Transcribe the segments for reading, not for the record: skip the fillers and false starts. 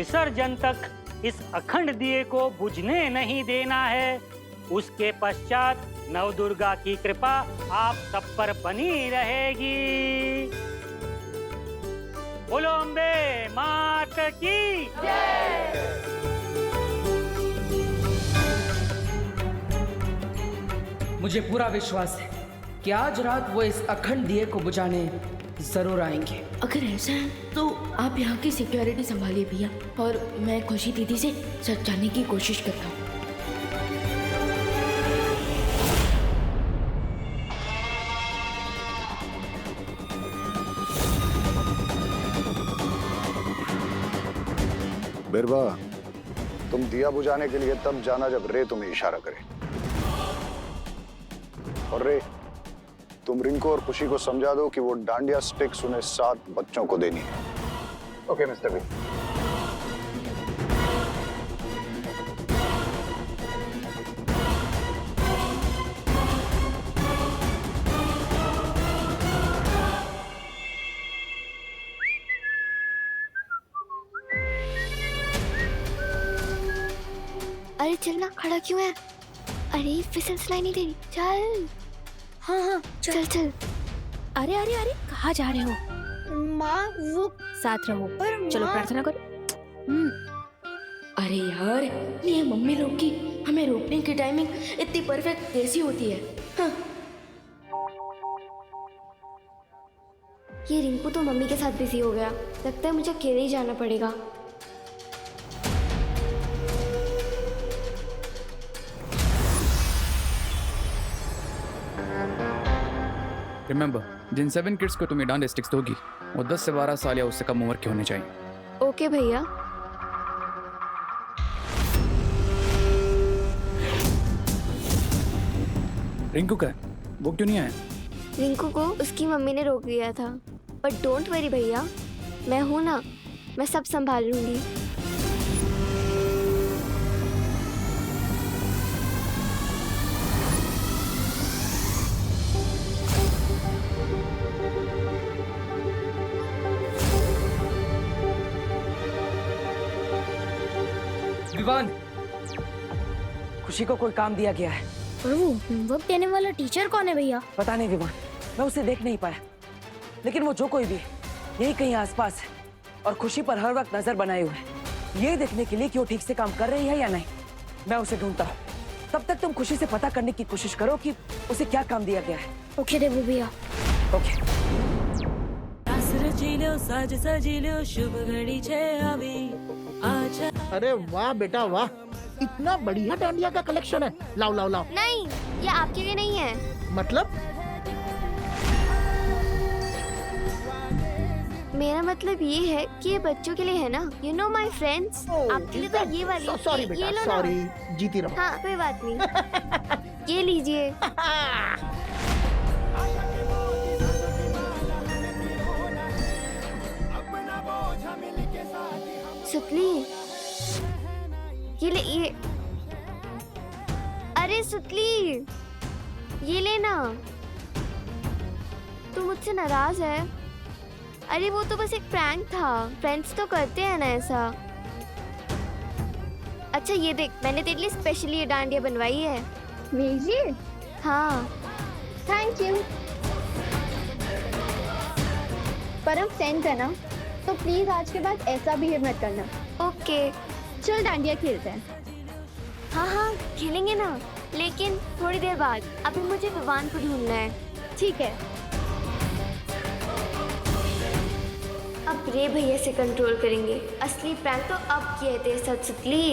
विसर्जन तक इस अखंड दिए को बुझने नहीं देना है। उसके पश्चात नवदुर्गा की कृपा आप सब पर बनी रहेगी। बोलो अम्बे मात की जय। मुझे पूरा विश्वास है कि आज रात वो इस अखंड दिए को बुझाने जरूर आएंगे। अगर ऐसा है तो आप यहाँ की सिक्योरिटी संभालिए भैया, और मैं खुशी दीदी से सच जानने की कोशिश करता हूँ। बिरबा, तुम दिया बुझाने के लिए तब जाना जब रे तुम्हें इशारा करे। और रे, तुम रिंकू और खुशी को समझा दो कि वो डांडिया स्टिक्स उन्हें 7 बच्चों को देनी है। Okay mister B. अरे चलना, खड़ा क्यों है? अरे फिसल सुनाई नहीं दे रही, चल। हाँ चल चल। अरे अरे अरे कहाँ जा रहे हो? माँ वो साथ रहो, पर चलो माँ। प्रार्थना करो। अरे यार, ये मम्मी लोग की हमें रोकने की टाइमिंग इतनी परफेक्ट कैसी होती है? हाँ। ये रिंकू तो मम्मी के साथ बिजी हो गया, लगता है मुझे अकेले ही जाना पड़ेगा। रिमेंबर, जिन 7 किड्स को तुम्हें डांडिया स्टिक्स दोगी वो 10 से 12 साल या उससे कम उम्र के होने चाहिए। ओके भैया। रिंकू का वो क्यों नहीं आया? रिंकू को उसकी मम्मी ने रोक दिया था, बट डोंट वरी भैया, मैं हूं ना, मैं सब संभाल लूंगी। विवान, खुशी को कोई काम दिया गया है। और वो होमवर्क देने वाला टीचर कौन है भैया? पता नहीं विवान, मैं उसे देख नहीं पाया, लेकिन वो जो कोई भी है यही कहीं आसपास है और खुशी पर हर वक्त नजर बनाए हुए है, ये देखने के लिए कि वो ठीक से काम कर रही है या नहीं। मैं उसे ढूंढता हूँ, तब तक तुम खुशी से पता करने की कोशिश करो कि उसे क्या काम दिया गया है। ओके देवू भैया। ओके। शुभ घड़ी छे अभी आजा। अरे वाह बेटा वाह, इतना बढ़िया डांडिया का कलेक्शन है। लाओ लाओ लाओ। नहीं, ये आपके लिए नहीं है। मतलब? मेरा मतलब ये है कि ये बच्चों के लिए है ना, यू नो माई फ्रेंड्स। आपके लिए तो ये वाली। सॉरी ये बेटा, लो ना। सॉरी, जीती रहो। हाँ कोई बात नहीं। ये लीजिए। सुतली, ये अरे सुतली, ये लेना। तू मुझसे नाराज है? अरे वो तो बस एक प्रैंक था, फ्रेंड्स तो करते हैं ना ऐसा। अच्छा ये देख, मैंने तेरे लिए स्पेशली ये डांडिया बनवाई है। भेजिए। हाँ थैंक यू। पर हम फ्रेंड्स है ना, तो प्लीज आज के बाद ऐसा बिहेव मत करना। ओके चल डांडिया खेलते हैं। हाँ हाँ खेलेंगे ना, लेकिन थोड़ी देर बाद। अभी मुझे विवान को ढूंढना है। ठीक है। अब रे भैया से कंट्रोल करेंगे। असली प्रैंक तो अब किए थे सचली।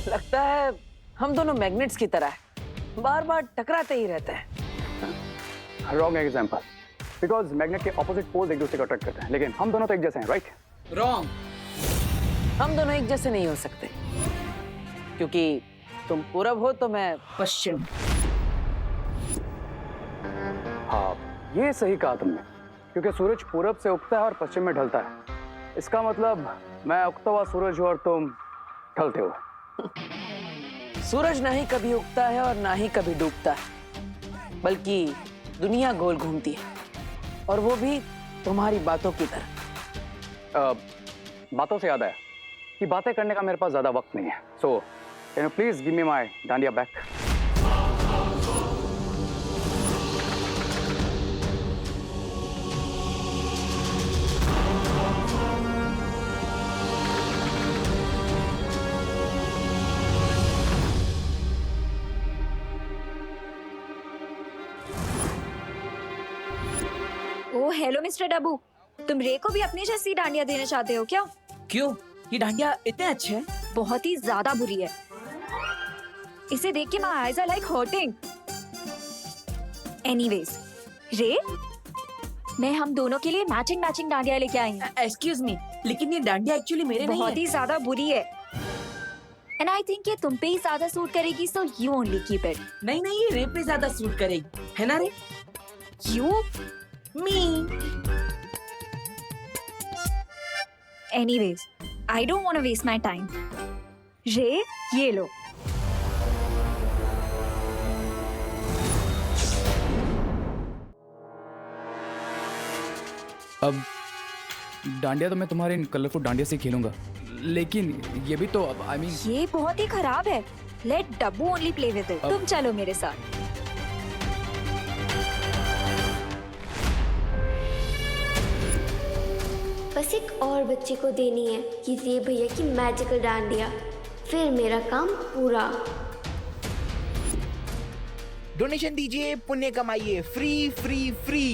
लगता है हम दोनों मैग्नेट्स की तरह है, बार बार टकराते ही रहते हैं। Wrong example. बिकॉज मैग्नेट के ऑपोजिट पोल्स एक दूसरे को अट्रैक्ट करते हैं, लेकिन हम दोनों तो एक जैसे हैं, राइट? रॉन्ग। हम दोनों एक जैसे नहीं हो सकते, क्योंकि तुम पूरब हो तो मैं पश्चिम। हाँ, ये सही कहा तुमने, क्योंकि सूरज पूरब से उगता है और पश्चिम में ढलता है। इसका मतलब मैं उगता हुआ सूरज हूँ और तुम ढलते हो। सूरज ना ही कभी उगता है और ना ही कभी डूबता है, बल्कि दुनिया गोल घूमती है, और वो भी तुम्हारी बातों की तरह। बातों से याद आया कि बातें करने का मेरे पास ज्यादा वक्त नहीं है, so can you please give me my dandiya back? Oh hello mister Dabbu, तुम रे को भी अपनी जैसी डांडिया देना चाहते हो क्या? क्यों? ये डांडिया इतने अच्छे हैं? बहुत ही ज्यादा बुरी है। इसे देख के my eyes are like hurting. Anyways, रे मैं हम दोनों के लिए मैचिंग डांडिया लेके आई हूँ। एक्सक्यूज मी, लेकिन ये डांडिया एक्चुअली मेरे नहीं है। बहुत ही ज्यादा बुरी है, एंड आई थिंक ये तुम पे ही ज्यादा सूट करेगी, so you only keep it. नहीं, ये रे पे ज्यादा सूट करेगी, है ना रे? You me. Anyways, I don't want to waste my time. रे, ये लो। अब डांडिया तो मैं तुम्हारे इन कलरफुल डांडिया से खेलूंगा, लेकिन ये भी तो अब आई मीन ये बहुत ही खराब है। Let Dabbu only play with it. तुम चलो मेरे साथ। बस एक और बच्चे को देनी है ये रे भैया की मैजिकल डांडिया, फिर मेरा काम पूरा। डोनेशन दीजिए, पुण्य कमाइए, free free free.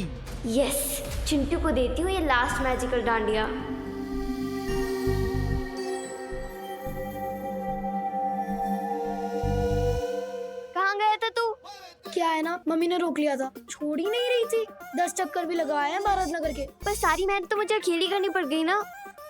Yes, Chintu को देती हूँ ये लास्ट मैजिकल डांडिया। कहाँ गया था तू? क्या है ना, मम्मी ने रोक लिया था, छोड़ ही नहीं रही थी। 10 चक्कर भी लगाए हैं भारत नगर के। पर सारी मेहनत तो मुझे अकेली करनी पड़ गई ना।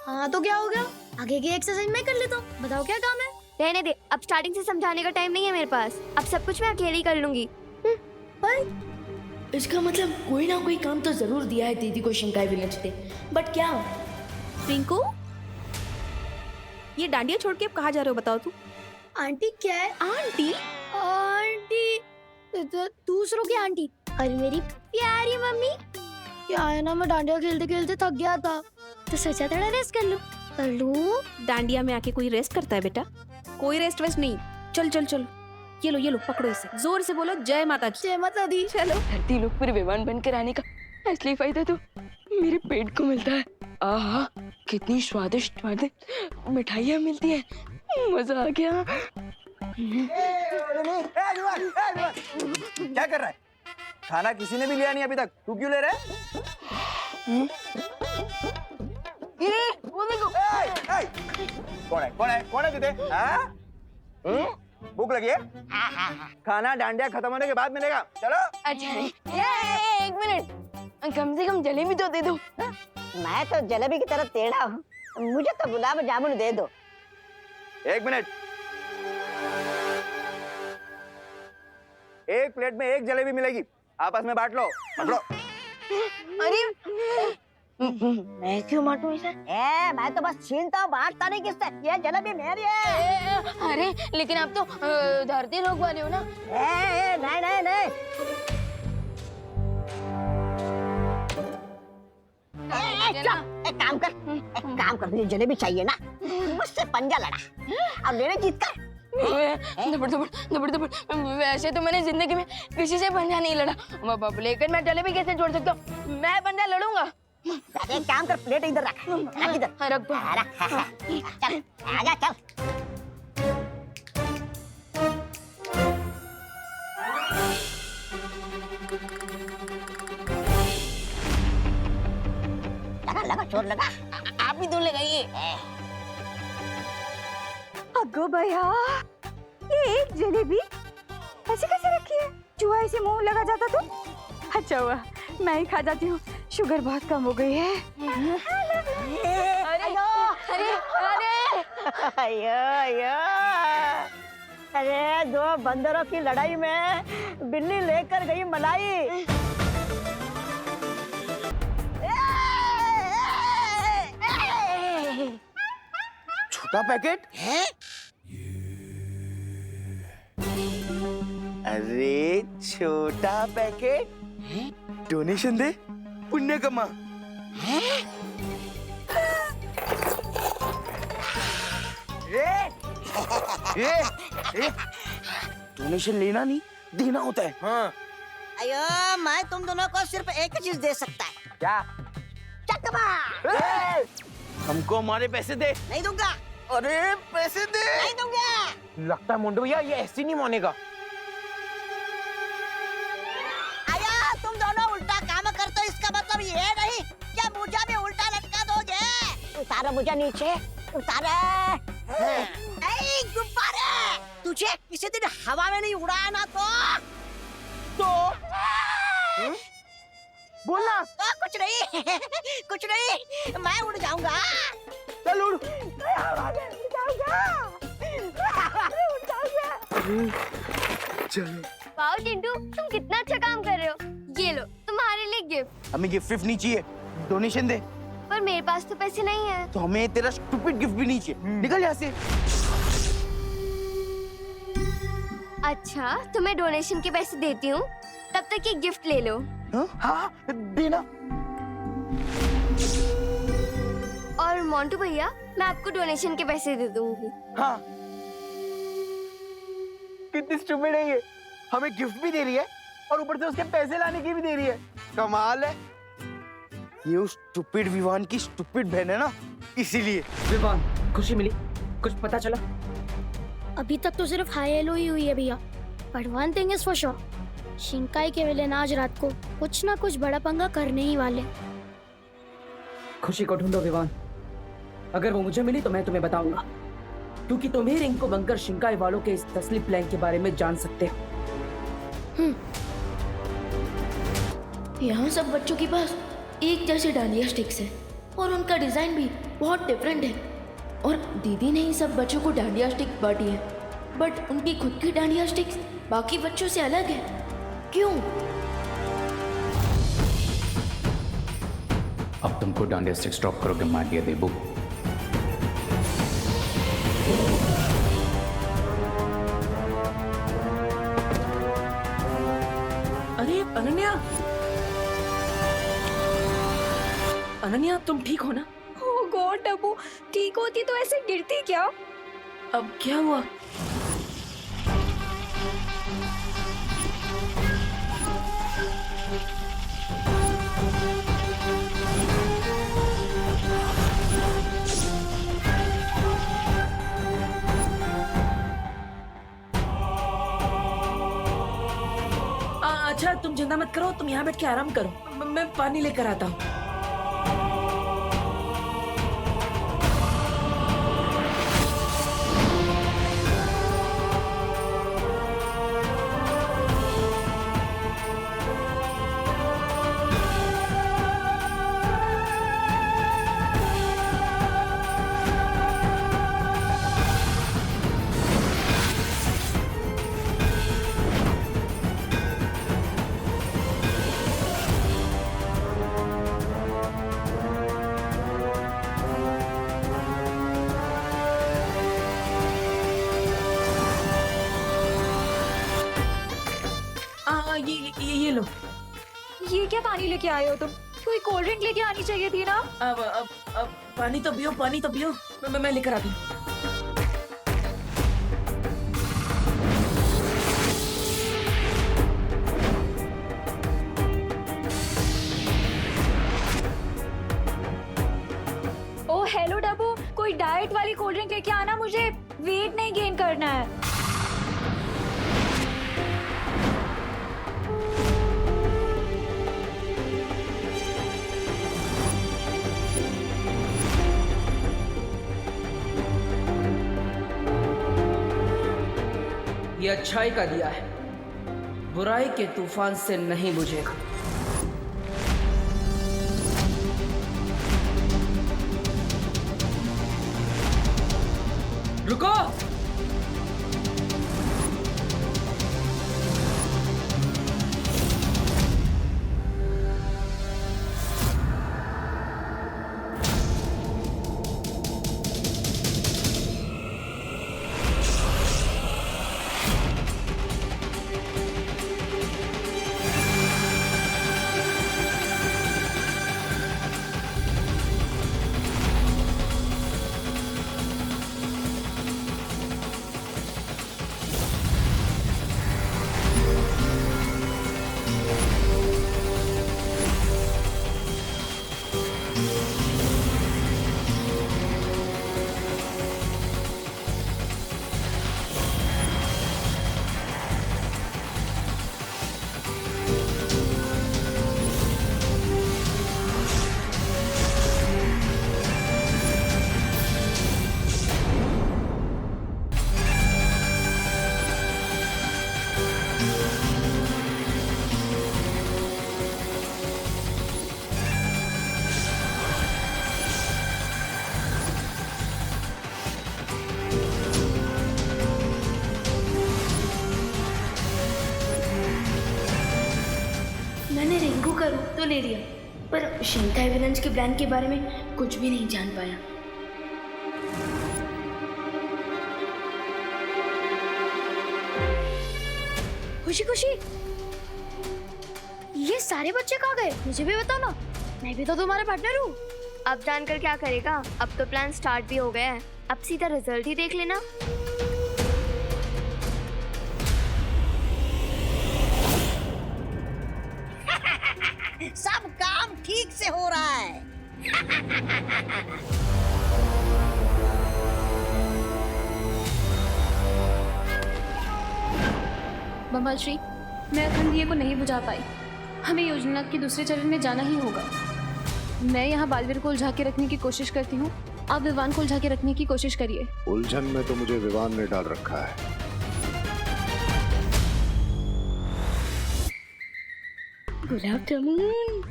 हाँ तो क्या हो गया, आगे की एक्सरसाइज मैं कर लेता हूँ। बताओ क्या काम है? रहने दे, अब स्टार्टिंग से समझाने का टाइम नहीं है मेरे पास। अब सब कुछ मैं अकेली कर लूंगी। पर इसका मतलब कोई ना कोई काम तो जरूर दिया है दीदी को शिंकाई विलेज ने, बट क्या? रिंकू, ये डांडिया छोड़ के अब कहाँ जा रहे हो बताओ तू? आंटी क्या है? आंटी? आंटी दूसरों की आंटी। और मेरी प्यारी मम्मी। क्या है ना, मैं डांडिया खेलते खेलते थक गया था, तो सोचा थोड़ा रेस्ट कर लूं। डांडिया में आके कोई रेस्ट करता है बेटा? कोई रेस्ट वेस्ट नहीं। चल चल चल, ये लो पकड़ो इसे, जोर से बोलो जय माता की। जय माता दी। चलो। धरती लोग पर विमान बनकर आने का असली फायदा तो मेरे पेट को मिलता है। आहा, कितनी स्वादिष्ट मिठाइयाँ मिलती है, मजा आ गया। क्या कर रहा है? खाना किसी ने भी लिया नहीं अभी तक, तू क्यों ले रहा है? वो देखो। कौन है तुझे? भूख लगी है? खाना डांडिया खत्म होने के बाद मिलेगा, चलो। अच्छा, एक मिनट, कम से कम जलेबी तो दे दो। मैं तो जलेबी की तरह टेढ़ा हूँ, मुझे तो गुलाब जामुन दे दो। एक मिनट, एक प्लेट में एक जलेबी मिलेगी, आपस में बांट लो। पकड़ो। अरे मैं क्यों बांटूं इसे? मैं तो बस छीनता हूँ, बांटता नहीं किससे। ये जलेबी मेरी है। अरे लेकिन आप तो धरती लोग वाले हो ना। नहीं। एक काम कर, तुझे जलेबी चाहिए ना, मुझसे पंजा लड़ा अब मेरे जीत कर। दबड़। वैसे तो मैंने जिंदगी में किसी से पंजा नहीं लड़ा, लेकिन मैं जलेबी कैसे छोड़ सकता हूँ? मैं पंजा लड़ूंगा। एक काम कर, प्लेट इधर रख। इधर रख दो। चल आजा, चल। लगा चोर लगा। आप भी दो लगाइए। अगो भैया, ये एक जलेबी ऐसे कैसे रखी है? चूहा इसे मुंह लगा जाता तो अच्छा हुआ मैं ही खा जाती हूँ, शुगर बहुत कम हो गई है। अरे अरे अरे अरे दो बंदरों की लड़ाई में बिल्ली लेकर गई मलाई। छोटा पैकेट है? अरे छोटा पैकेट, डोनेशन दे, पुण्य कमा। डोनेशन लेना नहीं, देना होता है। हाँ। अयो मैं तुम दोनों को सिर्फ एक चीज दे सकता है। क्या? चकमा। हमको हमारे पैसे दे। नहीं दूंगा। अरे पैसे दे। नहीं दूंगा। लगता है मुंडू भैया ये ऐसे नहीं मानेगा। अया तुम दोनों उल्टा काम करते हो, इसका मतलब ये नहीं क्या मुझे भी उल्टा लटका दोगे। उतारो मुझे नीचे, उतारो। गुब्बारे, तुझे किसी दिन हवा में नहीं उड़ाया ना तो बोलना। तो कुछ नहीं कुछ नहीं, मैं उड़ जाऊंगा। चल उड़। चलो। वाओ चिंटू, तुम कितना अच्छा काम कर रहे हो। ये लो तुम्हारे लिए गिफ्ट। हमें गिफ्ट नहीं चाहिए, डोनेशन दे। पर मेरे पास तो पैसे नहीं है। तो हमें तेरा स्टूपिड गिफ्ट भी नहीं चाहिए। निकल यहाँ से। अच्छा तो मैं डोनेशन के पैसे देती हूँ, तब तक ये गिफ्ट ले लो। हाँ देना। और मोंटू भैया मैं आपको डोनेशन के पैसे दे दूंगी। हाँ। कितनी स्टूपिड है ये, हमें गिफ्ट भी दे रही है और ऊपर से उसके पैसे लाने की भी दे रही है। कमाल है। ये उस स्टूपिड विवान की स्टूपिड बहन है ना, इसीलिए। विवान, खुशी मिली? कुछ पता चला? अभी तक तो सिर्फ हाई हेलो ही हुई है भैया, but one thing is for sure, शिंकाई के विलेन आज रात को कुछ ना कुछ बड़ा पंगा करने ही वाले। खुशी को ढूंढो विवान, अगर वो मुझे मिली तो मैं तुम्हें बताऊंगा, क्योंकि तुम ही रिंग को बनकर शिंकाई वालों के इस असली प्लान के बारे में जान सकते हो। यहाँ सब बच्चों के पास एक जैसे डांडिया स्टिक्स है और उनका डिजाइन भी बहुत डिफरेंट है, और दीदी ने ही सब बच्चों को डांडिया स्टिक बांटी है, बट उनकी खुद की डांडिया स्टिक्स बाकी बच्चों से अलग है। क्यों? अब तुमको डांडिया स्टिक्स ड्रॉप करोगे मार दिया देबू। अरे अनन्या, अनन्या तुम ठीक हो ना? ओह गॉड डब्बू, ठीक होती तो ऐसे गिरती क्या? अब क्या हुआ? अच्छा तुम चिंता मत करो, तुम यहाँ बैठ के आराम करो, मैं पानी लेकर आता हूँ। ये लो। ये क्या पानी लेके आए हो तुम? कोई कोल्ड ड्रिंक लेके आनी चाहिए थी ना। अब पानी तो पियो, पानी तो पियो, मैं लेकर आती हूँ। ओ हेलो डब्बू, कोई डाइट वाली कोल्ड ड्रिंक लेके आना, मुझे वेट नहीं गेन करना है। ये अच्छाई का दिया है, बुराई के तूफान से नहीं बुझेगा। रुको। मैंने रिंकू का रूप तो ले लिया, पर शिंकाई विलन्स के प्लान के बारे में कुछ भी नहीं जान पाया। खुशी खुशी, ये सारे बच्चे कहाँ गए? मुझे भी बताओ ना, मैं भी तो तुम्हारा पार्टनर हूँ। अब जानकर क्या करेगा? अब तो प्लान स्टार्ट भी हो गया है, अब सीधा रिजल्ट ही देख लेना। सब काम ठीक से हो रहा है। बम्बल श्री, मैं अखंड दिए को नहीं बुझा पाई। हमें योजना के दूसरे चरण में जाना ही होगा। मैं यहाँ बालवीर को उलझा के रखने की कोशिश करती हूँ, आप विवान को उलझा के रखने की कोशिश करिए। उलझन में तो मुझे विवान ने डाल रखा है। गुलाब जामुन,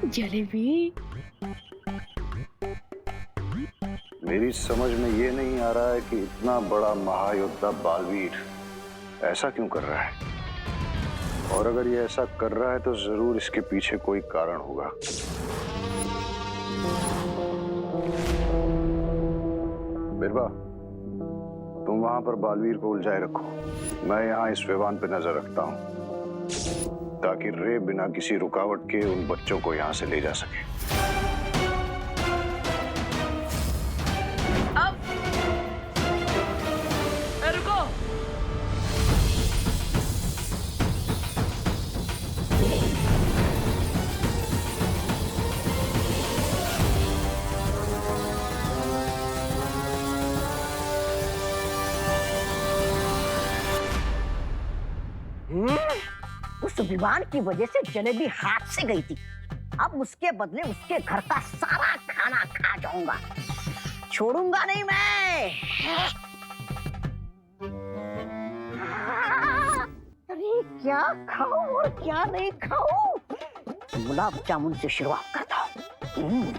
जलेबी। मेरी समझ में ये नहीं आ रहा है कि इतना बड़ा महायोद्धा बालवीर ऐसा क्यों कर रहा है, और अगर ये ऐसा कर रहा है तो जरूर इसके पीछे कोई कारण होगा। बिरबा, तुम वहां पर बालवीर को उलझाए रखो, मैं यहाँ इस विवान पे नजर रखता हूँ, ताकि रे बिना किसी रुकावट के उन बच्चों को यहाँ से ले जा सके। रुको। उस विवान की वजह से जलेबी हाथ से गई थी, अब उसके बदले उसके घर का सारा खाना खा जाऊंगा, छोड़ूंगा नहीं मैं। अरे क्या खाऊं और क्या नहीं खाऊं? गुलाब जामुन से शुरुआत करता हूँ।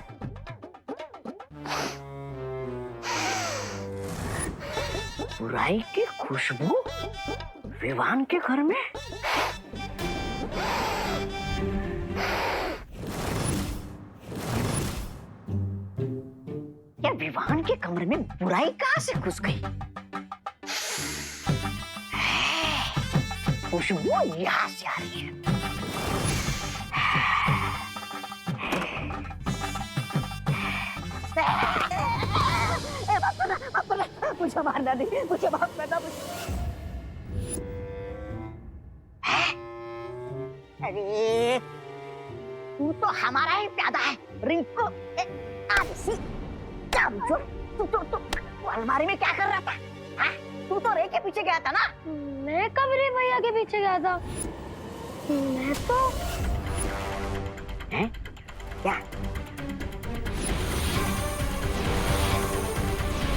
बुराई की खुशबू विवान के घर में? क्या विवान के कमरे में बुराई कहां से घुस गई? खुशबू यहां से आ रही है। मुझे मारना नहीं, मुझे माफ करना। अरे तू तो हमारा ही प्यादा है रिंकू। तू अलमारी में क्या कर रहा था? हाँ? तू तो रे के पीछे गया था ना? मैं कब रे भैया के पीछे गया था? मैं तो हैं? क्या